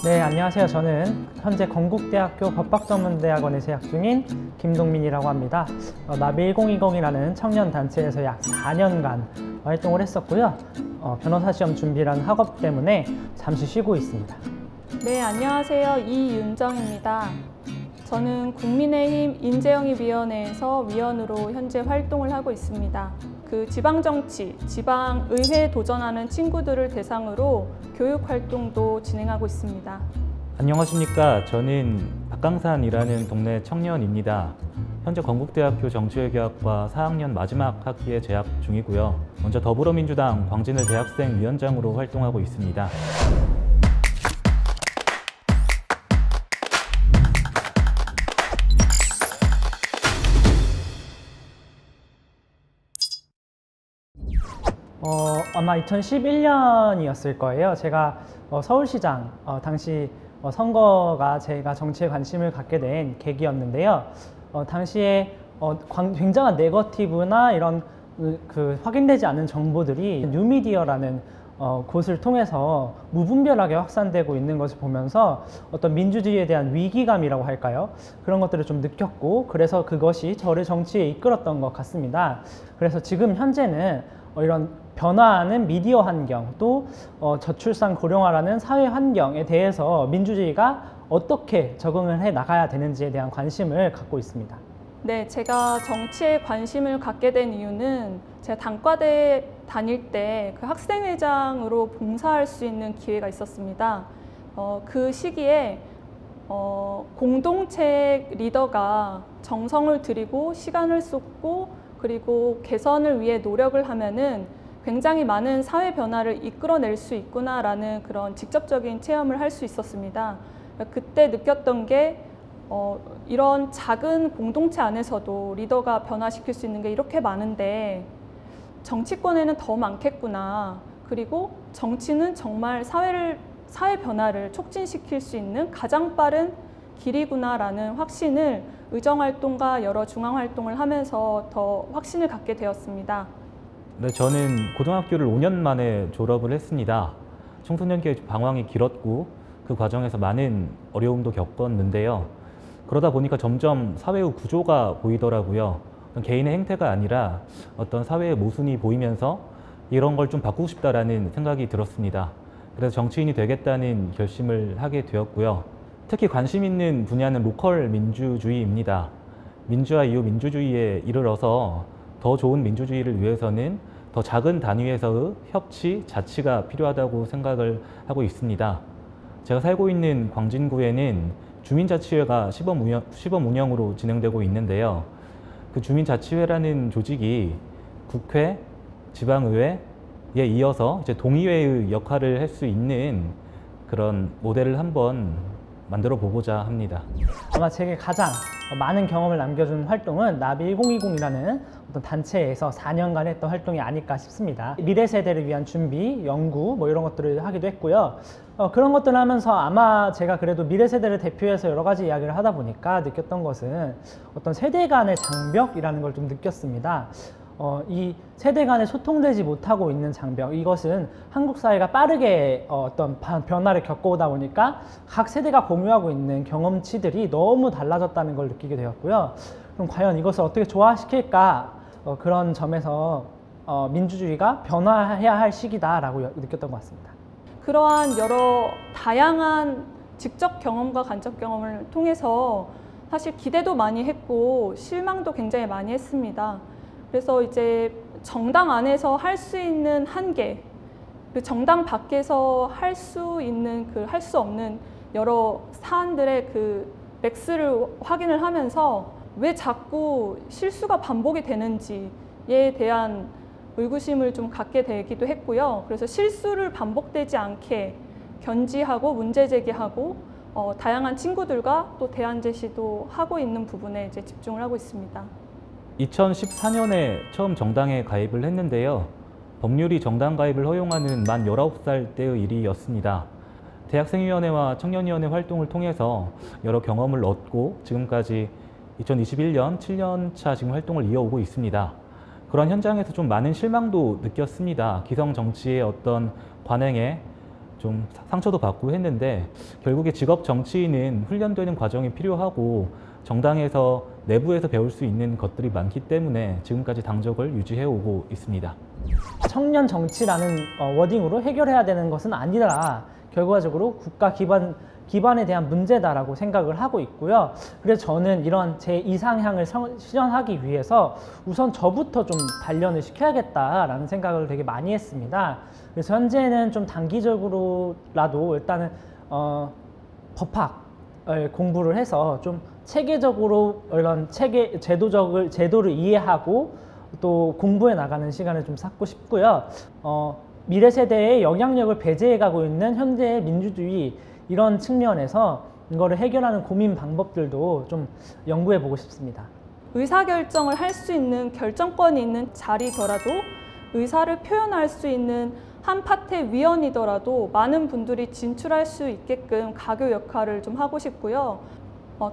네, 안녕하세요. 저는 현재 건국대학교 법학전문대학원에 재학 중인 김동민이라고 합니다. 나비 1020이라는 청년단체에서 약 4년간 활동을 했었고요. 변호사 시험 준비라는 학업 때문에 잠시 쉬고 있습니다. 네, 안녕하세요. 이윤정입니다. 저는 국민의힘 인재영입위원회에서 위원으로 현재 활동을 하고 있습니다. 지방정치, 지방의회에 도전하는 친구들을 대상으로 교육활동도 진행하고 있습니다. 안녕하십니까. 저는 박강산이라는 동네 청년입니다. 현재 건국대학교 정치외교학과 4학년 마지막 학기에 재학 중이고요. 먼저 더불어민주당 광진을 대학생 위원장으로 활동하고 있습니다. 아마 2011년이었을 거예요. 제가 서울시장 당시 선거가 제가 정치에 관심을 갖게 된 계기였는데요. 당시에 굉장한 네거티브나 이런 확인되지 않은 정보들이 뉴미디어라는 곳을 통해서 무분별하게 확산되고 있는 것을 보면서 어떤 민주주의에 대한 위기감이라고 할까요? 그런 것들을 좀 느꼈고, 그래서 그것이 저를 정치에 이끌었던 것 같습니다. 그래서 지금 현재는 이런 변화하는 미디어 환경, 또 저출산 고령화라는 사회 환경에 대해서 민주주의가 어떻게 적응을 해 나가야 되는지에 대한 관심을 갖고 있습니다. 네, 제가 정치에 관심을 갖게 된 이유는 제가 단과대 다닐 때 그 학생회장으로 봉사할 수 있는 기회가 있었습니다. 그 시기에 공동체 리더가 정성을 들이고 시간을 쏟고 그리고 개선을 위해 노력을 하면은 굉장히 많은 사회 변화를 이끌어낼 수 있구나라는 그런 직접적인 체험을 할 수 있었습니다. 그때 느꼈던 게 이런 작은 공동체 안에서도 리더가 변화시킬 수 있는 게 이렇게 많은데 정치권에는 더 많겠구나. 그리고 정치는 정말 사회 변화를 촉진시킬 수 있는 가장 빠른 길이구나라는 확신을 의정활동과 여러 중앙활동을 하면서 더 확신을 갖게 되었습니다. 네, 저는 고등학교를 5년 만에 졸업을 했습니다. 청소년기에 방황이 길었고 그 과정에서 많은 어려움도 겪었는데요. 그러다 보니까 점점 사회의 구조가 보이더라고요. 개인의 행태가 아니라 어떤 사회의 모순이 보이면서 이런 걸 좀 바꾸고 싶다라는 생각이 들었습니다. 그래서 정치인이 되겠다는 결심을 하게 되었고요. 특히 관심 있는 분야는 로컬 민주주의입니다. 민주화 이후 민주주의에 이르러서 더 좋은 민주주의를 위해서는 더 작은 단위에서의 협치, 자치가 필요하다고 생각을 하고 있습니다. 제가 살고 있는 광진구에는 주민자치회가 시범 운영으로 진행되고 있는데요. 그 주민자치회라는 조직이 국회, 지방의회에 이어서 이제 동의회의 역할을 할 수 있는 그런 모델을 한번 만들어 보고자 합니다. 아마 제게 가장 많은 경험을 남겨준 활동은 나비 1020이라는 어떤 단체에서 4년간 했던 활동이 아닐까 싶습니다. 미래 세대를 위한 준비, 연구 이런 것들을 하기도 했고요. 그런 것들을 하면서 아마 제가 그래도 미래 세대를 대표해서 여러 가지 이야기를 하다 보니까 느꼈던 것은 어떤 세대 간의 장벽이라는 걸 좀 느꼈습니다. 이 세대 간에 소통되지 못하고 있는 장벽, 이것은 한국 사회가 빠르게 어떤 변화를 겪어오다 보니까 각 세대가 공유하고 있는 경험치들이 너무 달라졌다는 걸 느끼게 되었고요. 그럼 과연 이것을 어떻게 조화시킬까? 그런 점에서 민주주의가 변화해야 할 시기다라고 느꼈던 것 같습니다. 그러한 여러 다양한 직접 경험과 간접 경험을 통해서 사실 기대도 많이 했고 실망도 굉장히 많이 했습니다. 그래서 이제 정당 안에서 할 수 있는 한계, 그 정당 밖에서 할 수 있는 할 수 없는 여러 사안들의 그 맥스를 확인을 하면서 왜 자꾸 실수가 반복이 되는지에 대한 의구심을 좀 갖게 되기도 했고요. 그래서 실수를 반복되지 않게 견지하고 문제 제기하고 다양한 친구들과 또 대안 제시도 하고 있는 부분에 이제 집중을 하고 있습니다. 2014년에 처음 정당에 가입을 했는데요. 법률이 정당 가입을 허용하는 만 19살 때의 일이었습니다. 대학생위원회와 청년위원회 활동을 통해서 여러 경험을 얻고 지금까지 2021년 7년차 지금 활동을 이어오고 있습니다. 그런 현장에서 좀 많은 실망도 느꼈습니다. 기성 정치의 어떤 관행에 좀 상처도 받고 했는데 결국에 직업 정치인은 훈련되는 과정이 필요하고 정당에서 내부에서 배울 수 있는 것들이 많기 때문에 지금까지 당적을 유지해 오고 있습니다. 청년 정치라는 워딩으로 해결해야 되는 것은 아니라 결과적으로 국가 기반에 대한 문제다라고 생각을 하고 있고요. 그래서 저는 이런 제 이상향을 실현하기 위해서 우선 저부터 좀 단련을 시켜야겠다라는 생각을 되게 많이 했습니다. 그래서 현재는 좀 단기적으로라도 일단은 법학을 공부를 해서 좀 체계적으로 이런 제도를 이해하고 또 공부해 나가는 시간을 좀 갖고 싶고요. 미래 세대의 영향력을 배제해가고 있는 현재의 민주주의 이런 측면에서 이거를 해결하는 고민 방법들도 좀 연구해 보고 싶습니다. 의사결정을 할 수 있는 결정권이 있는 자리더라도 의사를 표현할 수 있는 한 파트의 위원이더라도 많은 분들이 진출할 수 있게끔 가교 역할을 좀 하고 싶고요.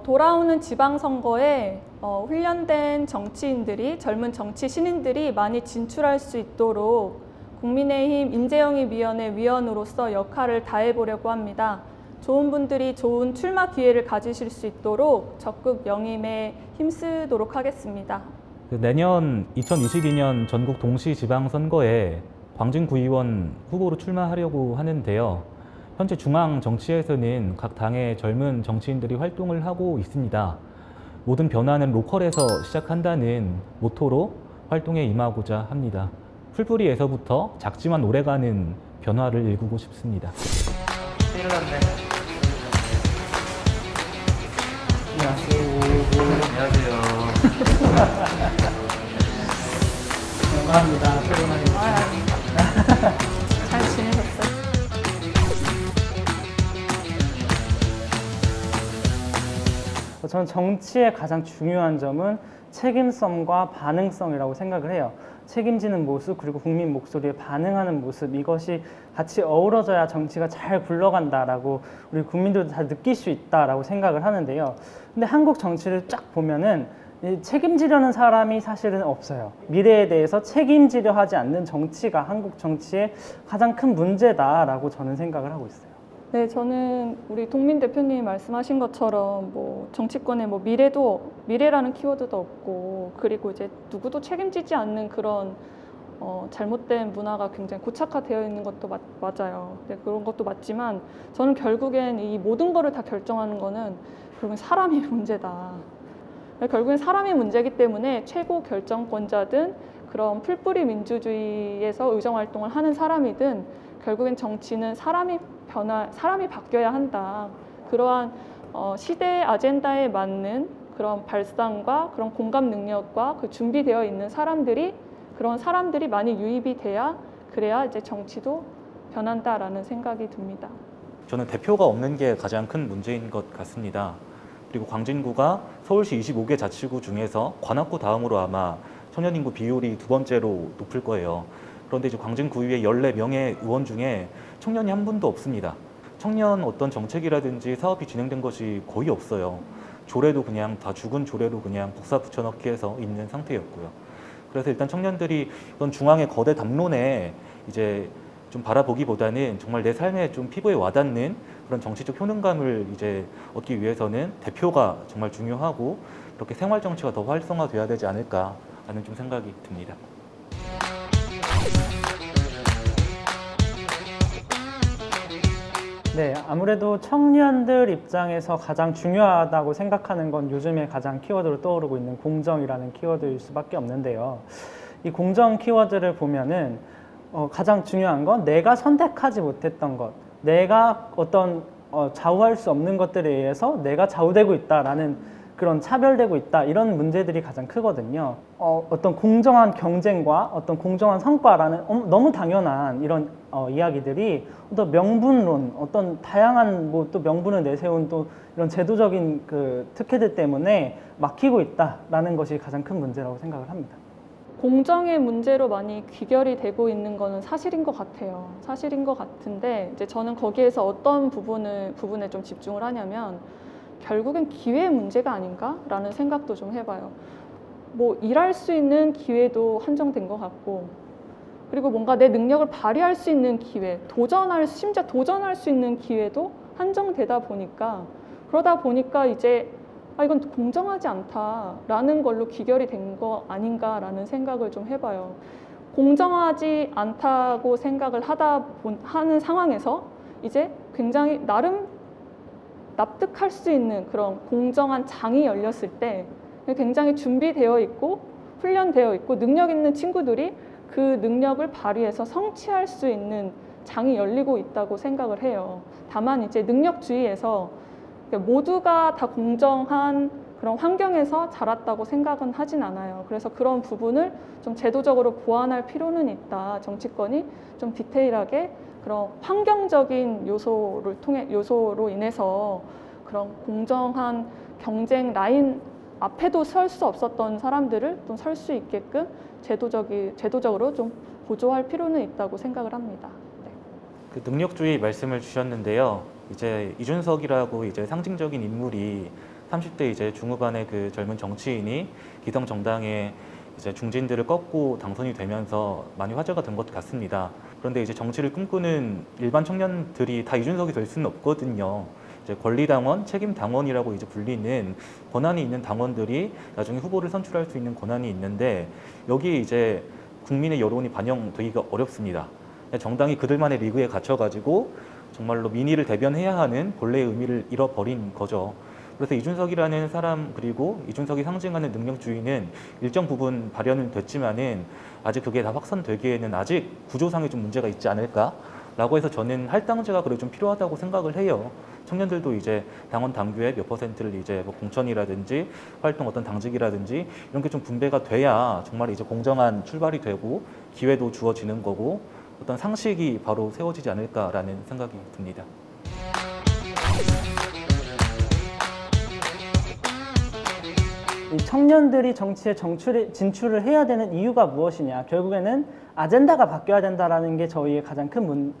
돌아오는 지방선거에 훈련된 정치인들이, 젊은 정치 신인들이 많이 진출할 수 있도록 국민의힘 인재영입위원회 위원으로서 역할을 다해보려고 합니다. 좋은 분들이 좋은 출마 기회를 가지실 수 있도록 적극 영임에 힘쓰도록 하겠습니다. 내년 2022년 전국 동시지방선거에 광진구의원 후보로 출마하려고 하는데요. 현재 중앙 정치에서는 각 당의 젊은 정치인들이 활동을 하고 있습니다. 모든 변화는 로컬에서 시작한다는 모토로 활동에 임하고자 합니다. 풀뿌리에서부터 작지만 오래가는 변화를 일구고 싶습니다. 안녕하세요. 반갑습니다. 잘 지내셨어요? 저는 정치의 가장 중요한 점은 책임성과 반응성이라고 생각을 해요. 책임지는 모습 그리고 국민 목소리에 반응하는 모습, 이것이 같이 어우러져야 정치가 잘 굴러간다라고 우리 국민들도 다 느낄 수 있다라고 생각을 하는데요. 근데 한국 정치를 쫙 보면은 책임지려는 사람이 사실은 없어요. 미래에 대해서 책임지려 하지 않는 정치가 한국 정치의 가장 큰 문제다라고 저는 생각을 하고 있어요. 네, 저는 우리 동민 대표님이 말씀하신 것처럼 뭐 정치권에 뭐 미래라는 키워드도 없고, 그리고 이제 누구도 책임지지 않는 그런 잘못된 문화가 굉장히 고착화되어 있는 것도 맞아요. 네, 그런 것도 맞지만 저는 결국엔 이 모든 거를 다 결정하는 거는 결국엔 사람이 문제다. 결국엔 사람이 문제이기 때문에 최고 결정권자든 그런 풀뿌리 민주주의에서 의정활동을 하는 사람이든 결국엔 정치는 사람이 바뀌어야 한다. 그러한 시대의 아젠다에 맞는 그런 발상과 그런 공감 능력과 그 준비되어 있는 그런 사람들이 많이 유입이 그래야 이제 정치도 변한다라는 생각이 듭니다. 저는 대표가 없는 게 가장 큰 문제인 것 같습니다. 그리고 광진구가 서울시 25개 자치구 중에서 관악구 다음으로 아마 청년 인구 비율이 두 번째로 높을 거예요. 그런데 이제 광진구의회 14명의 의원 중에 청년이 한 분도 없습니다. 청년 어떤 정책이라든지 사업이 진행된 것이 거의 없어요. 조례도 그냥 다 죽은 조례로 그냥 복사 붙여넣기 해서 있는 상태였고요. 그래서 일단 청년들이 이런 중앙의 거대 담론에 이제 좀 바라보기보다는 정말 내 삶에 좀 피부에 와닿는 그런 정치적 효능감을 이제 얻기 위해서는 대표가 정말 중요하고 이렇게 생활 정치가 더 활성화돼야 되지 않을까 하는 좀 생각이 듭니다. 네, 아무래도 청년들 입장에서 가장 중요하다고 생각하는 건 요즘에 가장 키워드로 떠오르고 있는 공정이라는 키워드일 수밖에 없는데요. 이 공정 키워드를 보면은 가장 중요한 건 내가 선택하지 못했던 것, 내가 어떤 좌우할 수 없는 것들에 의해서 내가 좌우되고 있다라는 그런 차별되고 있다, 이런 문제들이 가장 크거든요. 어떤 공정한 경쟁과 어떤 공정한 성과라는 너무 당연한 이런 이야기들이 어떤 명분론, 어떤 다양한 뭐 또 명분을 내세운 또 이런 제도적인 그 특혜들 때문에 막히고 있다라는 것이 가장 큰 문제라고 생각을 합니다. 공정의 문제로 많이 귀결이 되고 있는 거는 사실인 것 같아요. 사실인 것 같은데 이제 저는 거기에서 어떤 부분에 좀 집중을 하냐면 결국엔 기회의 문제가 아닌가라는 생각도 좀 해봐요. 뭐 일할 수 있는 기회도 한정된 것 같고, 그리고 뭔가 내 능력을 발휘할 수 있는 기회, 심지어 도전할 수 있는 기회도 한정되다 보니까, 그러다 보니까 이제 이건 공정하지 않다라는 걸로 귀결이 된 거 아닌가라는 생각을 좀 해봐요. 공정하지 않다고 생각을 하는 상황에서 이제 굉장히 나름 납득할 수 있는 그런 공정한 장이 열렸을 때 굉장히 준비되어 있고 훈련되어 있고 능력 있는 친구들이 그 능력을 발휘해서 성취할 수 있는 장이 열리고 있다고 생각을 해요. 다만 이제 능력주의에서 모두가 다 공정한 그런 환경에서 자랐다고 생각은 하진 않아요. 그래서 그런 부분을 좀 제도적으로 보완할 필요는 있다. 정치권이 좀 디테일하게 그런 환경적인 요소로 인해서 그런 공정한 경쟁 라인 앞에도 설 수 없었던 사람들을 좀 설 수 있게끔 제도적으로 좀 보조할 필요는 있다고 생각을 합니다. 네. 그 능력주의 말씀을 주셨는데요. 이제 이준석이라고 이제 상징적인 인물이 30대 이제 중후반의 그 젊은 정치인이 기성 정당의 이제 중진들을 꺾고 당선이 되면서 많이 화제가 된 것 같습니다. 그런데 이제 정치를 꿈꾸는 일반 청년들이 다 이준석이 될 수는 없거든요. 이제 권리당원, 책임당원이라고 이제 불리는 권한이 있는 당원들이 나중에 후보를 선출할 수 있는 권한이 있는데 여기에 이제 국민의 여론이 반영되기가 어렵습니다. 정당이 그들만의 리그에 갇혀가지고 정말로 민의를 대변해야 하는 본래의 의미를 잃어버린 거죠. 그래서 이준석이라는 사람 그리고 이준석이 상징하는 능력주의는 일정 부분 발현은 됐지만은 아직 그게 다 확산되기에는 아직 구조상에 좀 문제가 있지 않을까라고 해서 저는 할당제가 그래도 좀 필요하다고 생각을 해요. 청년들도 이제 당원 당규의 몇 퍼센트를 이제 뭐 공천이라든지 활동 어떤 당직이라든지 이런 게 좀 분배가 돼야 정말 이제 공정한 출발이 되고 기회도 주어지는 거고 어떤 상식이 바로 세워지지 않을까라는 생각이 듭니다. 이 청년들이 정치에 진출을 해야 되는 이유가 무엇이냐, 결국에는 아젠다가 바뀌어야 된다라는 게 저희의 가장 큰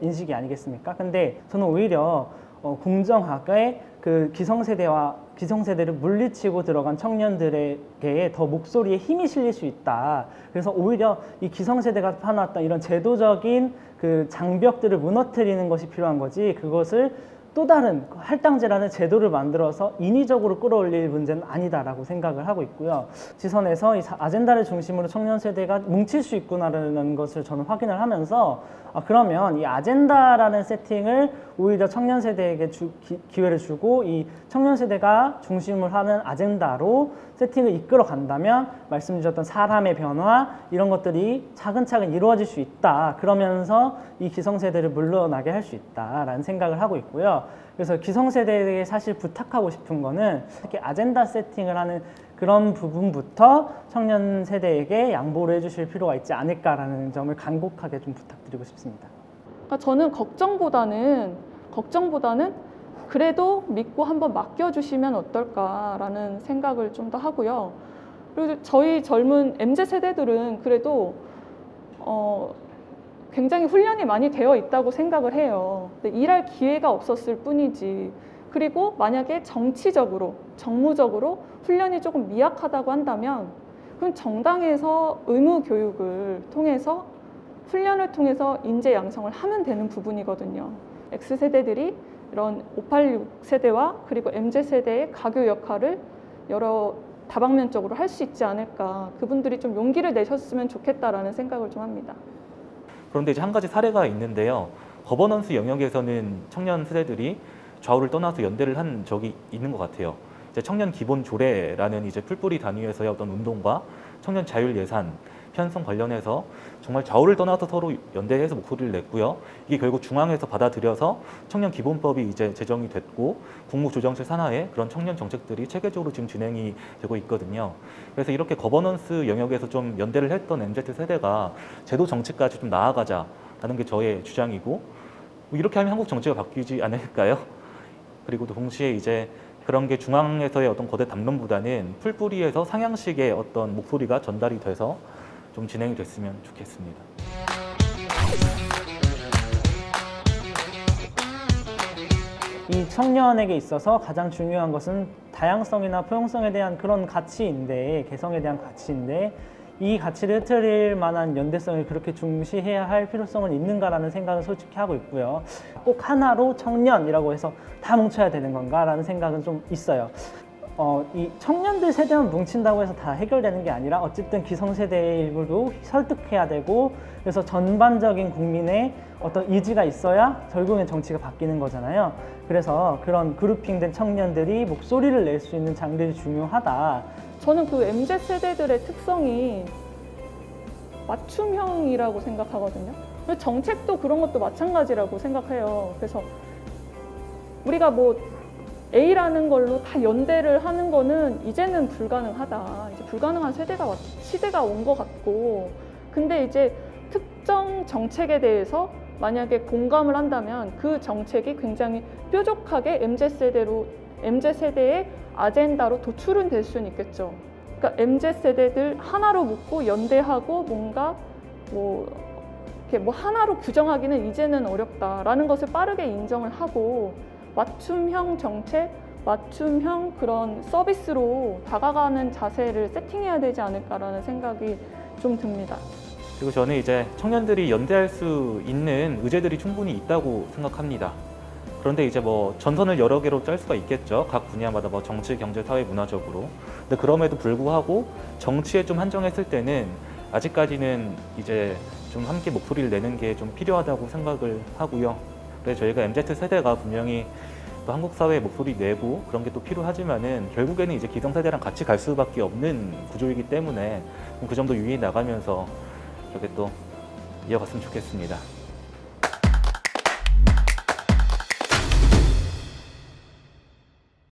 인식이 아니겠습니까? 근데 저는 오히려 공정하게 그 기성세대를 물리치고 들어간 청년들에게 더 목소리에 힘이 실릴 수 있다. 그래서 오히려 이 기성세대가 파놨던 이런 제도적인 그 장벽들을 무너뜨리는 것이 필요한 거지, 그것을 또 다른 할당제라는 제도를 만들어서 인위적으로 끌어올릴 문제는 아니다라고 생각을 하고 있고요. 지선에서 이 아젠다를 중심으로 청년 세대가 뭉칠 수 있구나라는 것을 저는 확인을 하면서 그러면 이 아젠다라는 세팅을 오히려 청년 세대에게 기회를 주고 이 청년 세대가 중심을 하는 아젠다로 세팅을 이끌어 간다면 말씀 주셨던 사람의 변화 이런 것들이 차근차근 이루어질 수 있다. 그러면서 이 기성세대를 물러나게 할 수 있다라는 생각을 하고 있고요. 그래서 기성세대에게 사실 부탁하고 싶은 거는 특히 아젠다 세팅을 하는 그런 부분부터 청년 세대에게 양보를 해주실 필요가 있지 않을까라는 점을 간곡하게 좀 부탁드리고 싶습니다. 그러니까 저는 걱정보다는 그래도 믿고 한번 맡겨주시면 어떨까라는 생각을 좀 더 하고요. 그리고 저희 젊은 MZ세대들은 그래도 굉장히 훈련이 많이 되어 있다고 생각을 해요. 근데 일할 기회가 없었을 뿐이지. 그리고 만약에 정무적으로 훈련이 조금 미약하다고 한다면 그럼 정당에서 의무 교육을 통해서 훈련을 통해서 인재 양성을 하면 되는 부분이거든요. X세대들이 이런 586세대와 그리고 MZ세대의 가교 역할을 여러 다방면적으로 할 수 있지 않을까. 그분들이 좀 용기를 내셨으면 좋겠다라는 생각을 좀 합니다. 그런데 이제 한 가지 사례가 있는데요. 거버넌스 영역에서는 청년 세대들이 좌우를 떠나서 연대를 한 적이 있는 것 같아요. 이제 청년 기본 조례라는 이제 풀뿌리 단위에서의 어떤 운동과 청년 자율 예산 편성 관련해서 정말 좌우를 떠나서 서로 연대해서 목소리를 냈고요. 이게 결국 중앙에서 받아들여서 청년 기본법이 이제 제정이 됐고 국무조정실 산하에 그런 청년 정책들이 체계적으로 지금 진행이 되고 있거든요. 그래서 이렇게 거버넌스 영역에서 좀 연대를 했던 MZ 세대가 제도 정치까지 좀 나아가자라는 게 저의 주장이고 이렇게 하면 한국 정치가 바뀌지 않을까요? 그리고 동시에 이제 그런 게 중앙에서의 어떤 거대 담론보다는 풀뿌리에서 상향식의 어떤 목소리가 전달이 돼서 좀 진행이 됐으면 좋겠습니다. 이 청년에게 있어서 가장 중요한 것은 다양성이나 포용성에 대한 그런 가치인데, 개성에 대한 가치인데, 이 가치를 흐트릴 만한 연대성을 그렇게 중시해야 할 필요성은 있는가라는 생각은 솔직히 하고 있고요. 꼭 하나로 청년이라고 해서 다 뭉쳐야 되는 건가라는 생각은 좀 있어요. 이 청년들 세대만 뭉친다고 해서 다 해결되는 게 아니라 어쨌든 기성세대의 일부도 설득해야 되고, 그래서 전반적인 국민의 어떤 의지가 있어야 결국엔 정치가 바뀌는 거잖아요. 그래서 그런 그룹핑된 청년들이 목소리를 낼 수 있는 장들이 중요하다. 저는 그 MZ세대들의 특성이 맞춤형이라고 생각하거든요. 정책도 그런 것도 마찬가지라고 생각해요. 그래서 우리가 뭐 A라는 걸로 다 연대를 하는 거는 이제는 불가능하다. 이제 불가능한 시대가 온 것 같고, 근데 이제 특정 정책에 대해서 만약에 공감을 한다면 그 정책이 굉장히 뾰족하게 MZ세대의 아젠다로 도출은 될 수는 있겠죠. 그러니까 MZ세대들 하나로 묶고 연대하고 뭔가 이렇게 하나로 규정하기는 이제는 어렵다라는 것을 빠르게 인정을 하고, 맞춤형 정책, 맞춤형 그런 서비스로 다가가는 자세를 세팅해야 되지 않을까라는 생각이 좀 듭니다. 그리고 저는 이제 청년들이 연대할 수 있는 의제들이 충분히 있다고 생각합니다. 그런데 이제 뭐 전선을 여러 개로 짤 수가 있겠죠. 각 분야마다 뭐 정치, 경제, 사회, 문화적으로. 근데 그럼에도 불구하고 정치에 좀 한정했을 때는 아직까지는 이제 좀 함께 목소리를 내는 게 좀 필요하다고 생각을 하고요. 그래서 저희가 MZ세대가 분명히 또 한국 사회에 목소리 내고 그런 게 또 필요하지만은 결국에는 이제 기성세대랑 같이 갈 수밖에 없는 구조이기 때문에 그 점도 유의해 나가면서 이렇게 또 이어갔으면 좋겠습니다.